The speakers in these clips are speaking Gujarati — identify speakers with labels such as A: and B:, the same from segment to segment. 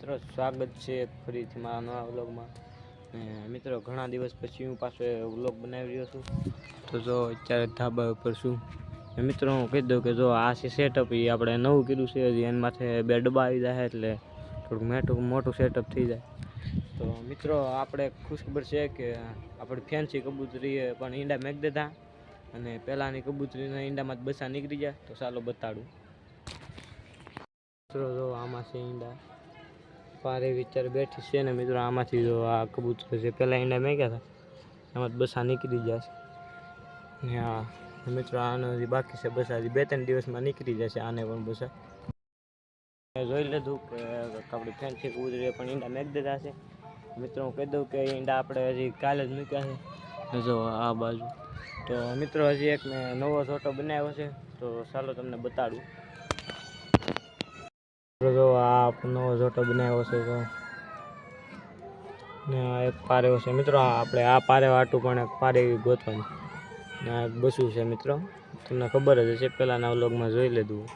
A: મિત્રો સ્વાગત છે ફરીથી મારા નવા વ્લોગમાં। મિત્રો ઘણા દિવસ પછી હું પાછો વ્લોગ બનાવી રહ્યો છું। તો જો અત્યારે ધાબા ઉપર છું। મિત્રો હું કહી દઉં કે જો આ છે સેટઅપ, એ આપણે નવું કર્યું છે। હજી એની માથે બે ડબ્બા આવી જાય એટલે થોડુંક મોટું સેટઅપ થઈ જાય। તો મિત્રો આપણે ખુશખબર છે કે આપણે ફેન્સી કબૂતરીએ પણ ઈંડા મેક દીધા, અને પહેલાંની કબૂતરીના ઈંડામાં જ બચ્ચા નીકળી જાય। તો ચાલો બતાડું। મિત્રો જો આમાં છે ઈંડા, પારે વિચાર બેઠી છે ને મિત્રો આમાંથી જો આ કબૂતર છે પહેલાં ઈંડા મેક્યા હતા એમાં બસા નીકળી જશે ને। હા મિત્રો આનો હજી બાકી છે બસા, હજી 2-3 દિવસમાં નીકળી જશે આને પણ બસા। જોઈ લીધું કે આપણી ફેન્સી કબૂતરીએ પણ ઈંડા મેક દીધા છે। મિત્રો હું કહી દઉં કે ઈંડા આપણે હજી કાલે જ મૂક્યા છે જો આ બાજુ। તો મિત્રો હજી એક મેં નવો છોટો બનાવ્યો છે, તો ચાલો તમને બતાડું। જો આ નવો છોટો બનાવ્યો છે તો ને આ એક પારેવો છે મિત્રો। આપણે આ પારે વાટું પણ એક પારે ગોતવાની ને આ બસું છે મિત્રો, તમને ખબર જ હશે, પહેલાંના વ્લોગમાં જોઈ લીધું।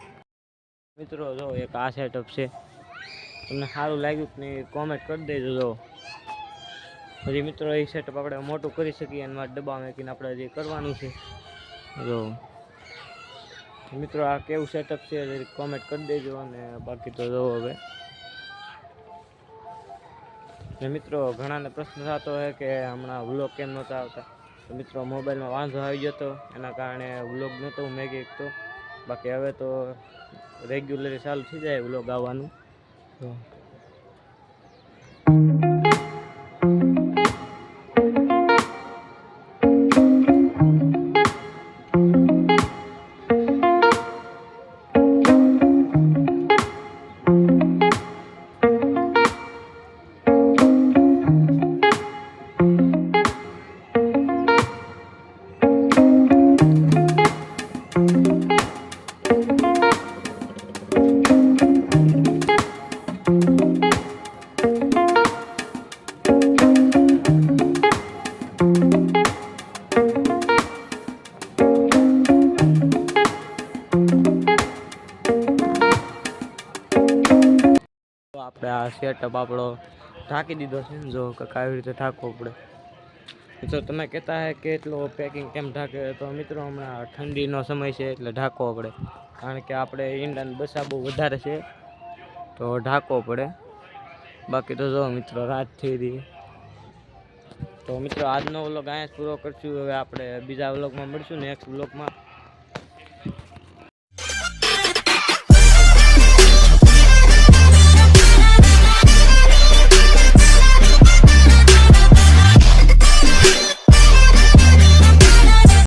A: મિત્રો જો એક આ સેટઅપ છે, તમને સારું લાગ્યું કે નહીં કોમેન્ટ કરી દેજો। જો હજી મિત્રો એ સેટઅપ આપણે મોટું કરી શકીએ અને ડબ્બા મેકીને આપણે હજી કરવાનું છે। જો મિત્રો આ કેવું સેટઅપ છે કોમેન્ટ કરી દેજો। અને બાકી તો જો હવે મિત્રો ઘણાને પ્રશ્ન થતો હોય કે હમણાં વ્લોગ કેમ નહોતા આવતા, તો મિત્રો મોબાઈલમાં વાંધો આવી ગયો હતો એના કારણે વ્લોગ નહોતો મેં તો। બાકી હવે તો રેગ્યુલર ચાલુ થઈ જાય વ્લોગ આવવાનું। તો આપણે આ સેટઅપ આપણો ઢાંકી દીધો છે। જો આવી રીતે ઢાંકવો પડે। મિત્રો તમે કહેતા હે કે એટલો પેકિંગ કેમ ઢાંકે, તો મિત્રો હમણાં ઠંડીનો સમય છે એટલે ઢાંકવો પડે, કારણ કે આપણે ઈંડાના બસા બહુ વધારે છે તો ઢાંકવો પડે। બાકી તો જો મિત્રો રાત થઈ રહી। તો મિત્રો આજનો વ્લોગ અહીંયા જ પૂરો કરશું। હવે આપણે બીજા વ્લોગમાં મળશું, નેક્સ્ટ વ્લોગમાં।